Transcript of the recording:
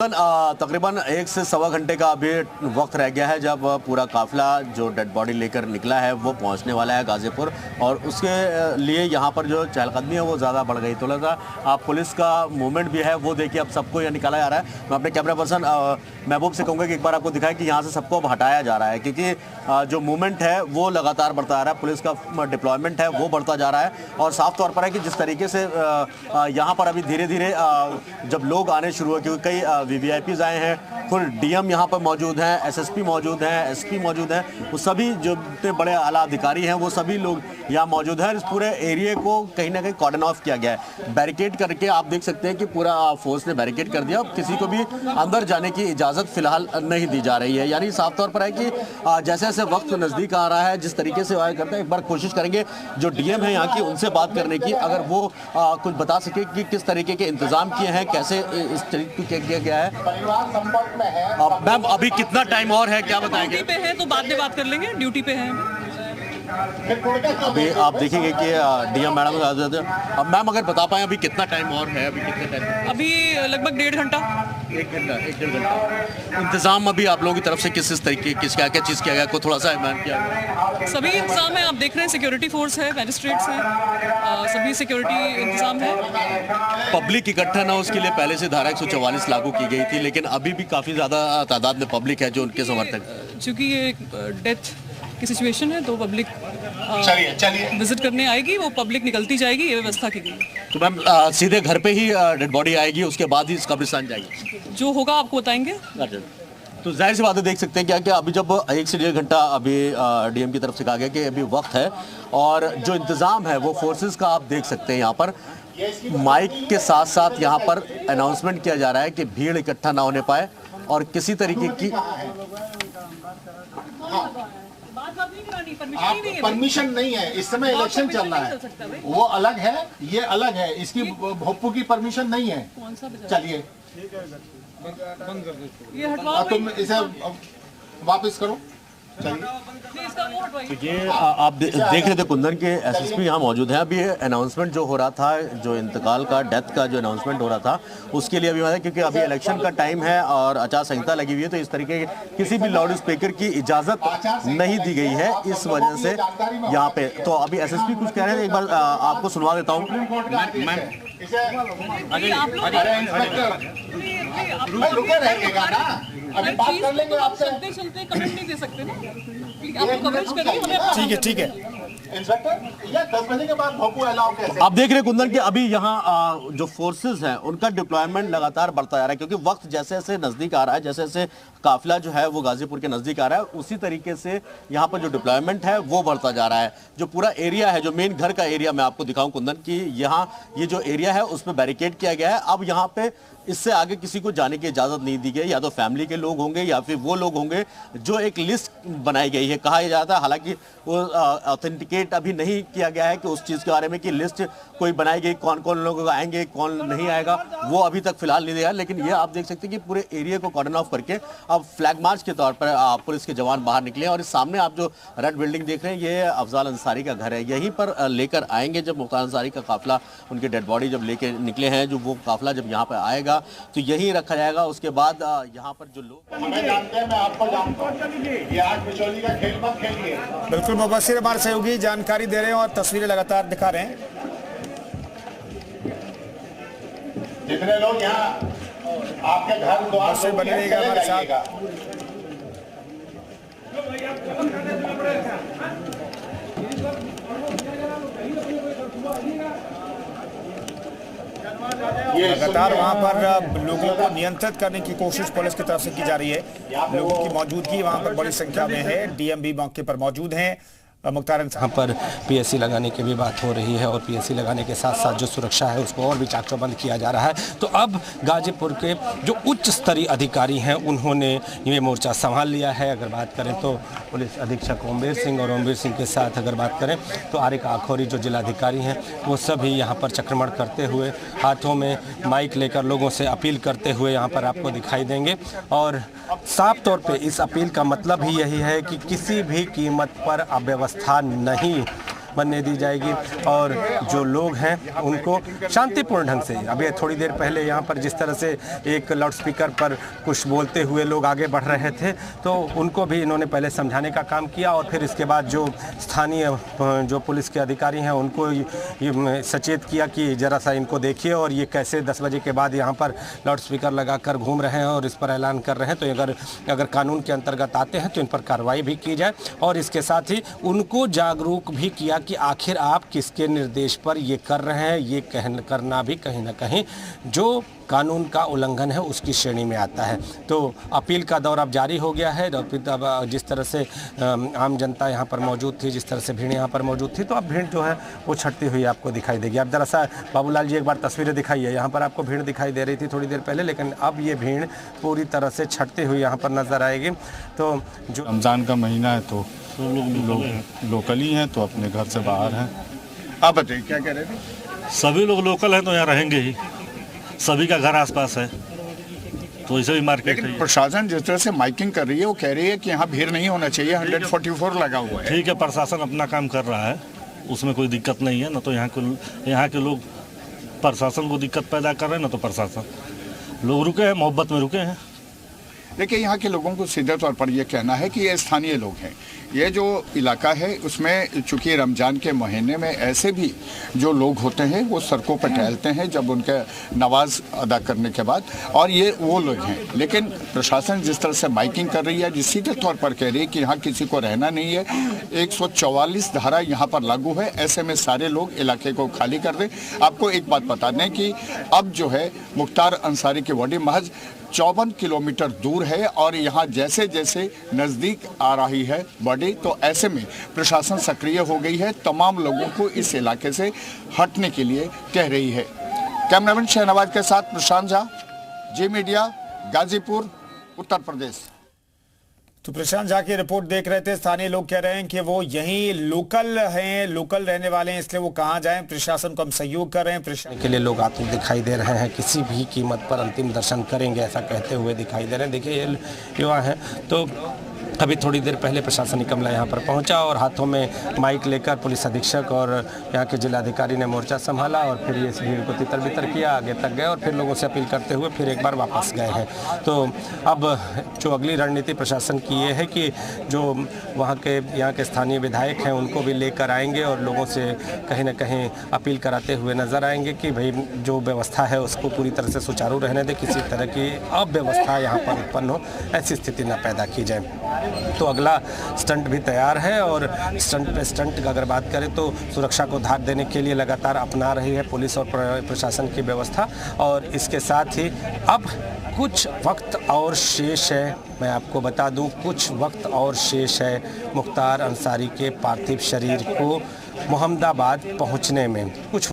तकरीबन 1 से सवा घंटे का अभी वक्त रह गया है जब पूरा काफिला जो डेड बॉडी लेकर निकला है वो पहुंचने वाला है गाजीपुर, और उसके लिए यहां पर जो चहलकदमी है वो ज़्यादा बढ़ गई। तो लगा पुलिस का मूवमेंट भी है वो देखिए, अब सबको यह निकाला जा रहा है। मैं अपने कैमरा पर्सन महबूब से कहूँगा कि एक बार आपको दिखाएं कि यहाँ से सबको अब हटाया जा रहा है, क्योंकि जो मूवमेंट है वो लगातार बढ़ता आ रहा है, पुलिस का डिप्लॉयमेंट है वो बढ़ता जा रहा है। और साफ तौर पर है कि जिस तरीके से यहाँ पर अभी धीरे धीरे जब लोग आने शुरू हुए, क्योंकि कई वीवीआईपीज आए हैं, खुद डीएम यहाँ पर मौजूद हैं, एसएसपी मौजूद हैं, एसपी मौजूद हैं, वो सभी जो इतने बड़े आला अधिकारी हैं वो सभी लोग यहाँ मौजूद हैं। इस पूरे एरिया को कहीं ना कहीं कॉर्डन ऑफ किया गया है, बैरिकेड करके आप देख सकते हैं कि पूरा फोर्स ने बैरिकेड कर दिया। अब किसी को भी अंदर जाने की इजाज़त फिलहाल नहीं दी जा रही है। यानी साफ तौर पर है कि जैसे जैसे वक्त नज़दीक आ रहा है, जिस तरीके से आया करते हैं, एक बार कोशिश करेंगे जो डीएम है यहाँ की उनसे बात करने की, अगर वो कुछ बता सके कि किस तरीके के इंतजाम किए हैं, कैसे इस तरीके किया गया है। संपर्क में है। मैम अभी कितना टाइम और है, क्या बताएंगे? ड्यूटी पे है तो बाद में बात कर लेंगे, ड्यूटी पे है। अभी आप देखेंगे कि डीएम मैडम, अब मैम अगर बता पाएं अभी कितना टाइम और है? अभी कितना टाइम? अभी लगभग 1.5 घंटा। 1 घंटा। इंतजाम अभी आप लोगों की तरफ से किस तरीके क्या क्या चीज़ किया गया, को थोड़ा सा ऐलान किया गया? सभी इंतजाम है, आप देख रहे हैं, सिक्योरिटी फोर्स है, मैजिस्ट्रेट्स हैं, सभी सिक्योरिटी इंतजाम है। पब्लिक इकट्ठा ना उसके लिए पहले से धारा 144 लागू की गई थी, लेकिन अभी भी काफ़ी ज़्यादा तादाद में पब्लिक है जो उनके समर्थक। चूँकि ये डेथ की सिचुएशन है तो पब्लिक चलिए विजिट करने आएगी, वो पब्लिक निकलती जाएगी, ये व्यवस्था की गई। तो मैम सीधे घर पे ही डेड बॉडी आएगी, उसके बाद ही कब्रिस्तान जाएगी? जो होगा आपको बताएंगे। तो जाहिर सी बात है, देख सकते हैं क्या अभी जब 1 से 1.5 घंटा अभी डीएम की तरफ से कहा गया कि अभी वक्त है, और जो इंतज़ाम है वो फोर्सेस का आप देख सकते हैं यहाँ पर माइक के साथ साथ यहाँ पर अनाउंसमेंट किया जा रहा है कि भीड़ इकट्ठा ना होने पाए और किसी तरीके की परमिशन नहीं है। इस समय इलेक्शन चल रहा है, वो अलग है, ये अलग है, इसकी भोपू की परमिशन नहीं है। चलिए ये हटवा, तुम इसे वापस करो। तो ये आप देख रहे थे कुंदन के एसएसपी यहाँ मौजूद हैं। अभी अनाउंसमेंट जो हो रहा था, जो इंतकाल का, डेथ का जो अनाउंसमेंट हो रहा था, उसके लिए अभी मतलब क्योंकि अभी इलेक्शन का टाइम है और आचार संहिता लगी हुई है, तो इस तरीके किसी भी लाउड स्पीकर की इजाज़त नहीं दी गई है, इस वजह से यहाँ पे। तो अभी एसएसपी कुछ कह रहे हैं, एक बार आपको सुनवा देता हूँ। रुके रहेगा ना, अभी बात कर लेंगे आपसे। चलते चलते कमेंट नहीं दे सकते ना, आप कवरेज करिए, हमें ठीक है इंस्पेक्टर, या 10 बजे के बाद भोपू अलाउ कैसे? आप देख रहे हैं कुंदन कि अभी यहाँ जो फोर्सेस हैं उनका डिप्लॉयमेंट लगातार बढ़ता जा रहा है, क्योंकि वक्त जैसे जैसे नज़दीक आ रहा है, जैसे जैसे काफिला जो है वो गाजीपुर के नज़दीक आ रहा है, उसी तरीके से यहाँ पर जो डिप्लॉयमेंट है वो बढ़ता जा रहा है। जो पूरा एरिया है, जो मेन घर का एरिया मैं आपको दिखाऊं कुंदन की, यहाँ ये जो एरिया है उसमें बैरिकेड किया गया है। अब यहाँ पे इससे आगे किसी को जाने की इजाज़त नहीं दी गई, या तो फैमिली के लोग होंगे या फिर वो लोग होंगे जो एक लिस्ट बनाई गई है। कहा जाता है, हालांकि वो ऑथेंटिकेट अभी नहीं किया गया है कि उस चीज़ के बारे में कि लिस्ट कोई बनाई गई, कौन कौन लोग आएंगे कौन नहीं आएगा, वो अभी तक फिलहाल नहीं दिया। लेकिन ये आप देख सकते हैं कि पूरे एरिया को कॉर्डन ऑफ करके अब फ्लैग मार्च के तौर पर पुलिस के जवान बाहर निकले, और इस सामने आप जो रेड बिल्डिंग देख रहे हैं ये अफजाल अंसारी का घर है। यहीं पर लेकर आएंगे जब मुख्तार अंसारी का काफिला, उनके डेड बॉडी जब लेके निकले हैं, जो वो काफिला जब यहाँ पर आएगा तो यहीं रखा जाएगा। उसके बाद यहाँ पर जो लोग हमें जानते हैं, मैं आपको जानता हूँ, ये आज बिचौली का खेल मत खेलिए। बिल्कुल मुबशिर हमारे सहयोगी जानकारी दे रहे हैं और तस्वीरें लगातार दिखा रहे हैं। जितने लोग यहाँ आपके घर द्वार से बने रहेगा हमारे साथ। लगातार वहां पर लोगों को नियंत्रित करने की कोशिश पुलिस की तरफ से की जा रही है। लोगों की मौजूदगी वहां पर बड़ी संख्या में है। डीएम भी मौके पर मौजूद हैं। मुख्तार यहाँ पर पीएससी लगाने की भी बात हो रही है, और पीएससी लगाने के साथ साथ जो सुरक्षा है उसको और भी चाक चौबंद किया जा रहा है। तो अब गाजीपुर के जो उच्च स्तरीय अधिकारी हैं उन्होंने ये मोर्चा संभाल लिया है। अगर बात करें तो पुलिस अधीक्षक ओमवीर सिंह, और ओमवीर सिंह के साथ अगर बात करें तो आरिक आखोरी जो जिलाधिकारी हैं वो सभी यहाँ पर चक्रमण करते हुए, हाथों में माइक लेकर लोगों से अपील करते हुए यहाँ पर आपको दिखाई देंगे। और साफ तौर पे इस अपील का मतलब ही यही है कि किसी भी कीमत पर अव्यवस्था नहीं बनने दी जाएगी और जो लोग हैं उनको शांतिपूर्ण ढंग से, अभी थोड़ी देर पहले यहाँ पर जिस तरह से एक लाउडस्पीकर पर कुछ बोलते हुए लोग आगे बढ़ रहे थे, तो उनको भी इन्होंने पहले समझाने का काम किया और फिर इसके बाद जो स्थानीय जो पुलिस के अधिकारी हैं उनको ये सचेत किया कि ज़रा सा इनको देखिए और ये कैसे 10 बजे के बाद यहाँ पर लाउडस्पीकर लगाकर घूम रहे हैं और इस पर ऐलान कर रहे हैं, तो अगर कानून के अंतर्गत आते हैं तो इन पर कार्रवाई भी की जाए। और इसके साथ ही उनको जागरूक भी किया कि आखिर आप किसके निर्देश पर ये कर रहे हैं, ये करना भी कहीं ना कहीं जो कानून का उल्लंघन है उसकी श्रेणी में आता है। तो अपील का दौर अब जारी हो गया है। अब जिस तरह से आम जनता यहाँ पर मौजूद थी, जिस तरह से भीड़ यहाँ पर मौजूद थी, तो अब भीड़ जो है वो छटती हुई आपको दिखाई देगी। अब दरअसल बाबूलाल जी एक बार तस्वीरें दिखाइए, यहाँ पर आपको भीड़ दिखाई दे रही थी थोड़ी देर पहले, लेकिन अब ये भीड़ पूरी तरह से छटती हुई यहाँ पर नजर आएगी। तो जो रमज़ान का महीना है तो लोग लोकल ही हैं, तो अपने घर से बाहर हैं। आप बताइए क्या कह रहे थे? सभी लोग लोकल हैं तो यहाँ रहेंगे ही, सभी का घर आसपास है, तो इसे भी मार्केट है। प्रशासन जिस तरह से माइकिंग कर रही है वो कह रही है कि यहाँ भीड़ नहीं होना चाहिए, 144 लगा हुआ है। ठीक है, प्रशासन अपना काम कर रहा है, उसमें कोई दिक्कत नहीं है। न तो यहाँ के लोग प्रशासन को दिक्कत पैदा कर रहे हैं, न तो प्रशासन। लोग रुके हैं, मोहब्बत में रुके हैं। देखिए, यहाँ के लोगों को सीधे तौर पर ये कहना है कि ये स्थानीय लोग हैं। ये जो इलाका है उसमें चूँकि रमज़ान के महीने में ऐसे भी जो लोग होते हैं वो सड़कों पर टहलते हैं जब उनके नमाज अदा करने के बाद, और ये वो लोग हैं। लेकिन प्रशासन जिस तरह से माइकिंग कर रही है, जिस सीधे तौर पर कह रही है कि यहाँ किसी को रहना नहीं है, 144 धारा यहाँ पर लागू है, ऐसे में सारे लोग इलाके को खाली कर दें। आपको एक बात बता दें कि अब जो है मुख्तार अंसारी की वार्ड महज 54 किलोमीटर दूर है और यहाँ जैसे जैसे नज़दीक आ रही है बॉडी, तो ऐसे में प्रशासन सक्रिय हो गई है, तमाम लोगों को इस इलाके से हटने के लिए कह रही है। कैमरामैन शहनवाज के साथ प्रशांत झा, जी मीडिया, गाजीपुर, उत्तर प्रदेश। तो प्रशांत झा की रिपोर्ट देख रहे थे। स्थानीय लोग कह रहे हैं कि वो यहीं लोकल हैं, लोकल रहने वाले हैं, इसलिए वो कहाँ जाएं, प्रशासन को हम सहयोग कर रहे हैं। प्रशासन के लिए लोग आते दिखाई दे रहे हैं, किसी भी कीमत पर अंतिम दर्शन करेंगे ऐसा कहते हुए दिखाई दे रहे हैं। देखिए ये युवा हैं, तो अभी थोड़ी देर पहले प्रशासनिक अमला यहाँ पर पहुँचा और हाथों में माइक लेकर पुलिस अधीक्षक और यहाँ के जिलाधिकारी ने मोर्चा संभाला और फिर ये भीड़ को तितर बितर किया, आगे तक गए और फिर लोगों से अपील करते हुए फिर एक बार वापस गए हैं। तो अब जो अगली रणनीति प्रशासन की ये है कि जो वहाँ के स्थानीय विधायक हैं उनको भी लेकर आएंगे और लोगों से कहीं ना कहीं अपील कराते हुए नजर आएंगे कि भाई जो व्यवस्था है उसको पूरी तरह से सुचारू रहने दे, किसी तरह की अव्यवस्था यहाँ पर उत्पन्न हो ऐसी स्थिति न पैदा की जाए। तो अगला स्टंट भी तैयार है और स्टंट पे स्टंट अगर बात करें तो सुरक्षा को धार देने के लिए लगातार अपना रही है पुलिस और प्रशासन की व्यवस्था। और इसके साथ ही अब कुछ वक्त और शेष है, मैं आपको बता दूं, कुछ वक्त और शेष है मुख्तार अंसारी के पार्थिव शरीर को मोहम्मदाबाद पहुंचने में। कुछ